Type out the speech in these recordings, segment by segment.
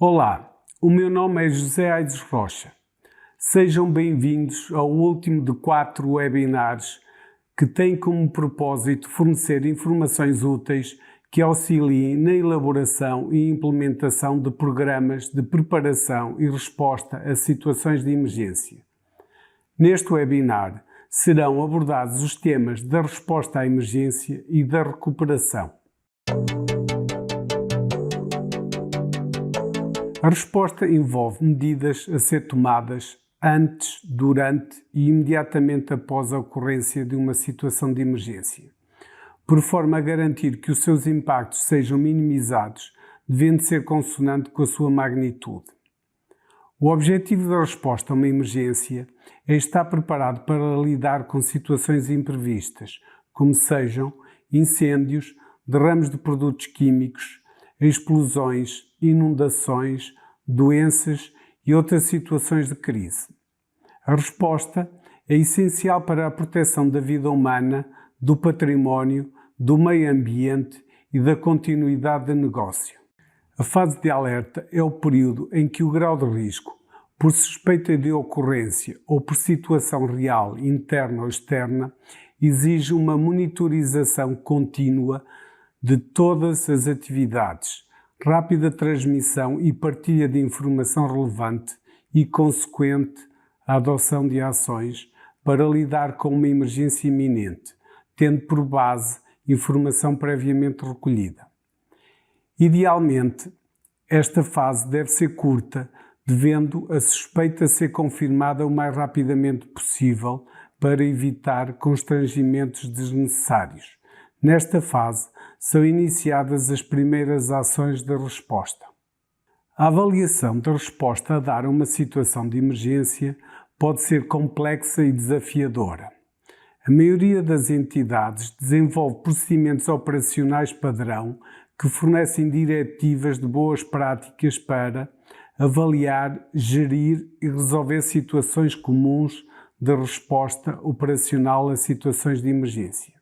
Olá, o meu nome é José Aides Rocha. Sejam bem-vindos ao último de 4 webinars que têm como propósito fornecer informações úteis que auxiliem na elaboração e implementação de programas de preparação e resposta a situações de emergência. Neste webinar serão abordados os temas da resposta à emergência e da recuperação. A resposta envolve medidas a ser tomadas antes, durante e imediatamente após a ocorrência de uma situação de emergência, por forma a garantir que os seus impactos sejam minimizados, devendo ser consonante com a sua magnitude. O objetivo da resposta a uma emergência é estar preparado para lidar com situações imprevistas, como sejam incêndios, derrames de produtos químicos, explosões, inundações, doenças e outras situações de crise. A resposta é essencial para a proteção da vida humana, do património, do meio ambiente e da continuidade de negócio. A fase de alerta é o período em que o grau de risco, por suspeita de ocorrência ou por situação real, interna ou externa, exige uma monitorização contínua de todas as atividades, rápida transmissão e partilha de informação relevante e consequente a adoção de ações para lidar com uma emergência iminente, tendo por base informação previamente recolhida. Idealmente, esta fase deve ser curta, devendo a suspeita ser confirmada o mais rapidamente possível para evitar constrangimentos desnecessários. Nesta fase, são iniciadas as primeiras ações de resposta. A avaliação da resposta a dar a uma situação de emergência pode ser complexa e desafiadora. A maioria das entidades desenvolve procedimentos operacionais padrão que fornecem diretivas de boas práticas para avaliar, gerir e resolver situações comuns de resposta operacional a situações de emergência.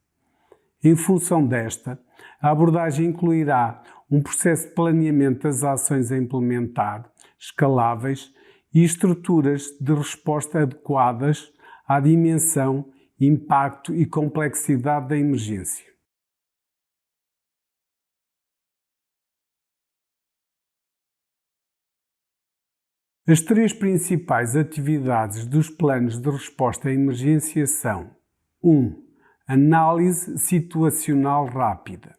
Em função desta, a abordagem incluirá um processo de planeamento das ações a implementar, escaláveis e estruturas de resposta adequadas à dimensão, impacto e complexidade da emergência. As 3 principais atividades dos planos de resposta à emergência são: 1. Análise situacional rápida.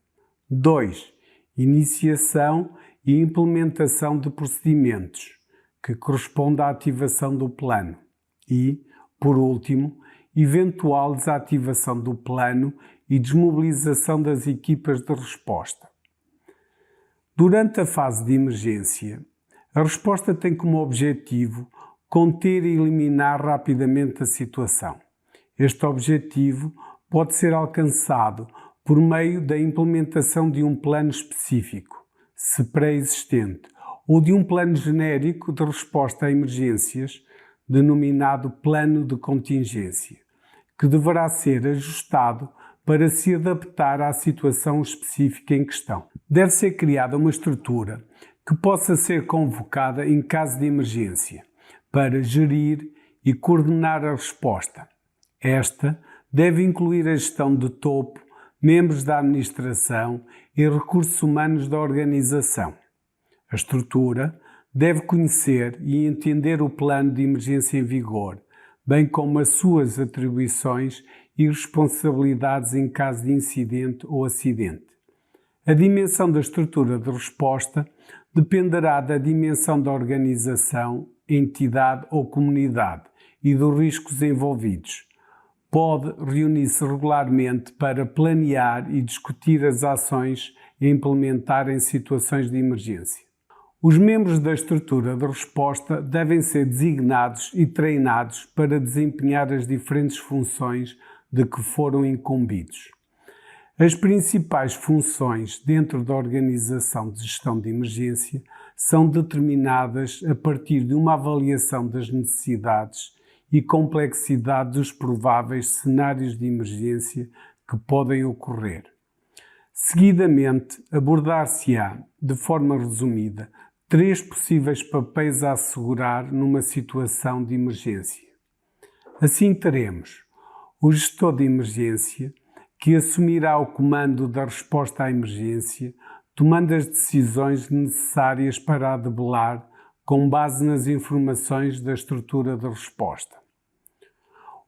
2. Iniciação e implementação de procedimentos, que corresponde à ativação do plano. E, por último, eventual desativação do plano e desmobilização das equipas de resposta. Durante a fase de emergência, a resposta tem como objetivo conter e eliminar rapidamente a situação. Este objetivo pode ser alcançado por meio da implementação de um plano específico, se pré-existente, ou de um plano genérico de resposta a emergências, denominado plano de contingência, que deverá ser ajustado para se adaptar à situação específica em questão. Deve ser criada uma estrutura que possa ser convocada em caso de emergência, para gerir e coordenar a resposta. Esta deve incluir a gestão de topo, membros da administração e recursos humanos da organização. A estrutura deve conhecer e entender o plano de emergência em vigor, bem como as suas atribuições e responsabilidades em caso de incidente ou acidente. A dimensão da estrutura de resposta dependerá da dimensão da organização, entidade ou comunidade e dos riscos envolvidos. Pode reunir-se regularmente para planear e discutir as ações a implementar em situações de emergência. Os membros da estrutura de resposta devem ser designados e treinados para desempenhar as diferentes funções de que foram incumbidos. As principais funções dentro da organização de gestão de emergência são determinadas a partir de uma avaliação das necessidades e complexidade dos prováveis cenários de emergência que podem ocorrer. Seguidamente, abordar-se-á, de forma resumida, 3 possíveis papéis a assegurar numa situação de emergência. Assim teremos o gestor de emergência, que assumirá o comando da resposta à emergência, tomando as decisões necessárias para a debelar com base nas informações da estrutura de resposta.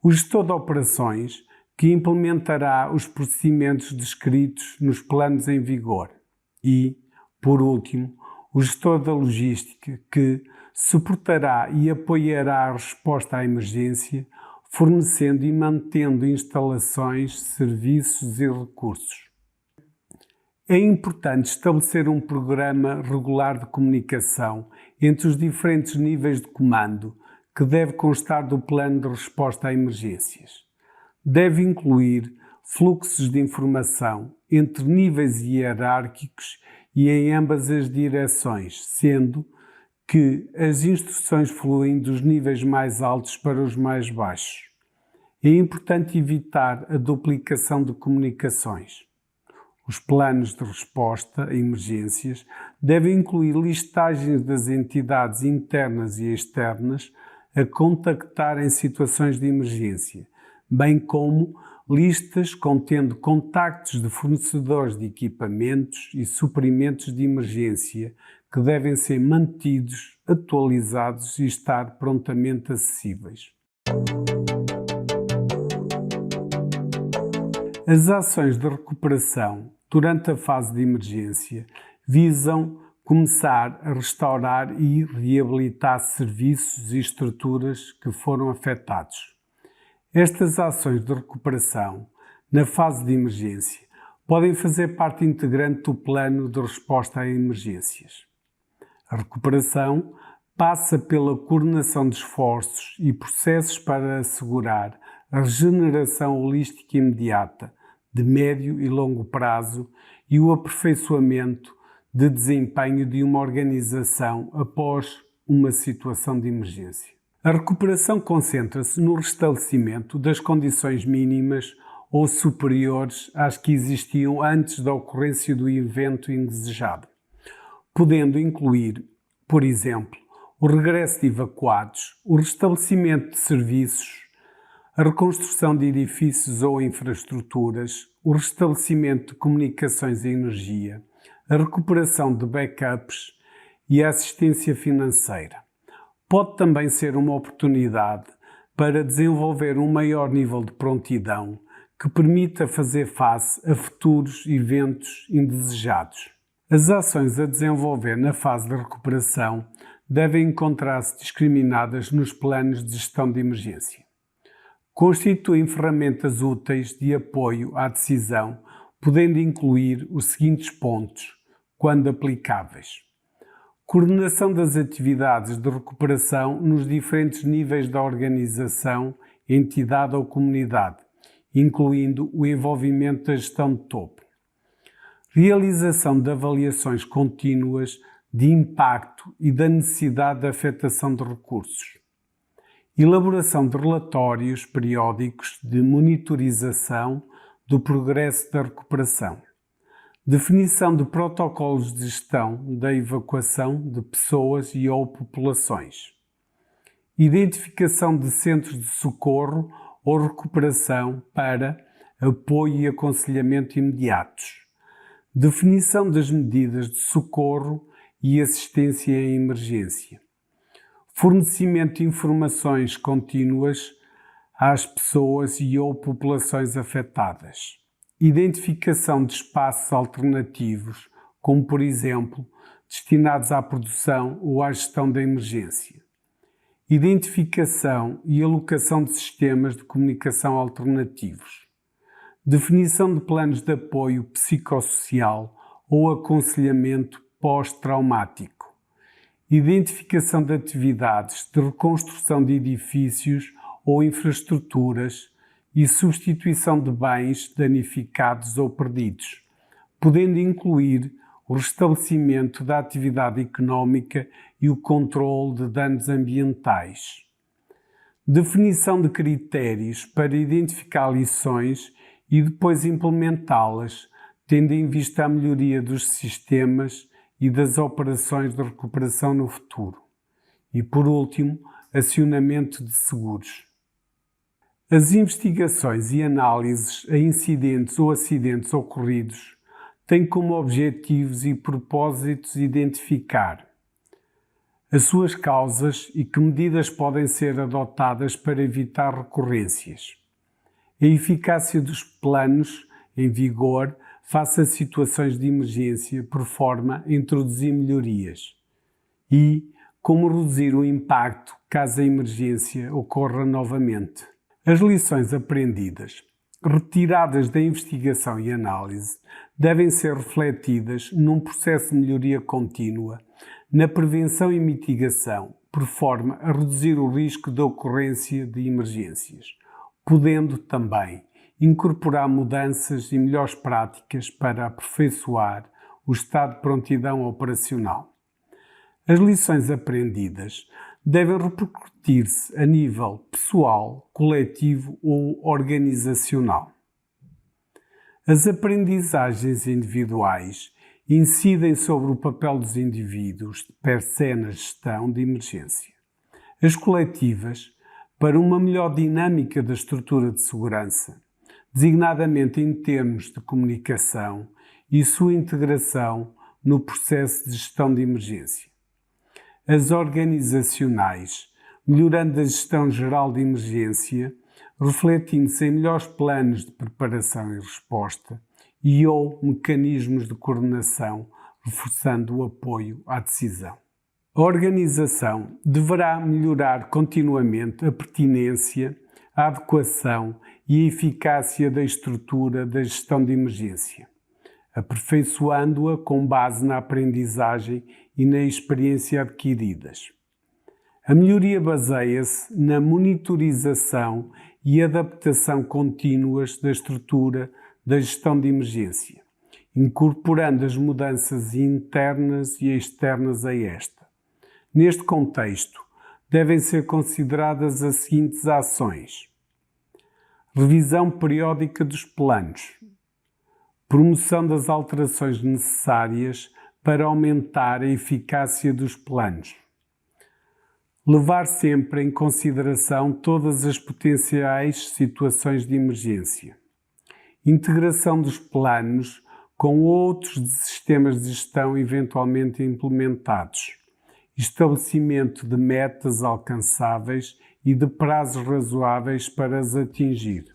O gestor de operações, que implementará os procedimentos descritos nos planos em vigor. E, por último, o gestor da logística, que suportará e apoiará a resposta à emergência, fornecendo e mantendo instalações, serviços e recursos. É importante estabelecer um programa regular de comunicação entre os diferentes níveis de comando, que deve constar do plano de resposta a emergências. Deve incluir fluxos de informação entre níveis hierárquicos e em ambas as direções, sendo que as instruções fluem dos níveis mais altos para os mais baixos. É importante evitar a duplicação de comunicações. Os planos de resposta a emergências devem incluir listagens das entidades internas e externas a contactar em situações de emergência, bem como listas contendo contactos de fornecedores de equipamentos e suprimentos de emergência que devem ser mantidos, atualizados e estar prontamente acessíveis. As ações de recuperação durante a fase de emergência visam começar a restaurar e reabilitar serviços e estruturas que foram afetados. Estas ações de recuperação, na fase de emergência, podem fazer parte integrante do plano de resposta a emergências. A recuperação passa pela coordenação de esforços e processos para assegurar a regeneração holística imediata, de médio e longo prazo e o aperfeiçoamento de desempenho de uma organização após uma situação de emergência. A recuperação concentra-se no restabelecimento das condições mínimas ou superiores às que existiam antes da ocorrência do evento indesejado, podendo incluir, por exemplo, o regresso de evacuados, o restabelecimento de serviços, a reconstrução de edifícios ou infraestruturas, o restabelecimento de comunicações e energia, a recuperação de backups e a assistência financeira. Pode também ser uma oportunidade para desenvolver um maior nível de prontidão que permita fazer face a futuros eventos indesejados. As ações a desenvolver na fase de recuperação devem encontrar-se discriminadas nos planos de gestão de emergência. Constituem ferramentas úteis de apoio à decisão, podendo incluir os seguintes pontos, quando aplicáveis. Coordenação das atividades de recuperação nos diferentes níveis da organização, entidade ou comunidade, incluindo o envolvimento da gestão de topo. Realização de avaliações contínuas de impacto e da necessidade de afetação de recursos. Elaboração de relatórios periódicos de monitorização do progresso da recuperação. Definição de protocolos de gestão da evacuação de pessoas e ou populações. Identificação de centros de socorro ou recuperação para apoio e aconselhamento imediatos. Definição das medidas de socorro e assistência em emergência. Fornecimento de informações contínuas às pessoas e ou populações afetadas. Identificação de espaços alternativos, como por exemplo, destinados à produção ou à gestão da emergência. Identificação e alocação de sistemas de comunicação alternativos. Definição de planos de apoio psicossocial ou aconselhamento pós-traumático. Identificação de atividades de reconstrução de edifícios ou infraestruturas e substituição de bens danificados ou perdidos, podendo incluir o restabelecimento da atividade económica e o controle de danos ambientais. Definição de critérios para identificar lições e depois implementá-las, tendo em vista a melhoria dos sistemas e das operações de recuperação no futuro. E, por último, acionamento de seguros. As investigações e análises a incidentes ou acidentes ocorridos têm como objetivos e propósitos identificar as suas causas e que medidas podem ser adotadas para evitar recorrências, a eficácia dos planos em vigor face a situações de emergência por forma a introduzir melhorias e como reduzir o impacto caso a emergência ocorra novamente. As lições aprendidas, retiradas da investigação e análise, devem ser refletidas num processo de melhoria contínua, na prevenção e mitigação, por forma a reduzir o risco da ocorrência de emergências, podendo também incorporar mudanças e melhores práticas para aperfeiçoar o estado de prontidão operacional. As lições aprendidas devem repercutir-se a nível pessoal, coletivo ou organizacional. As aprendizagens individuais incidem sobre o papel dos indivíduos per se na gestão de emergência. As coletivas, para uma melhor dinâmica da estrutura de segurança, designadamente em termos de comunicação e sua integração no processo de gestão de emergência. As organizacionais, melhorando a gestão geral de emergência, refletindo-se em melhores planos de preparação e resposta e ou mecanismos de coordenação, reforçando o apoio à decisão. A organização deverá melhorar continuamente a pertinência, a adequação e a eficácia da estrutura da gestão de emergência, aperfeiçoando-a com base na aprendizagem e na experiência adquiridas. A melhoria baseia-se na monitorização e adaptação contínuas da estrutura da gestão de emergência, incorporando as mudanças internas e externas a esta. Neste contexto, devem ser consideradas as seguintes ações: revisão periódica dos planos, promoção das alterações necessárias para aumentar a eficácia dos planos, levar sempre em consideração todas as potenciais situações de emergência, integração dos planos com outros sistemas de gestão eventualmente implementados, estabelecimento de metas alcançáveis e de prazos razoáveis para as atingir.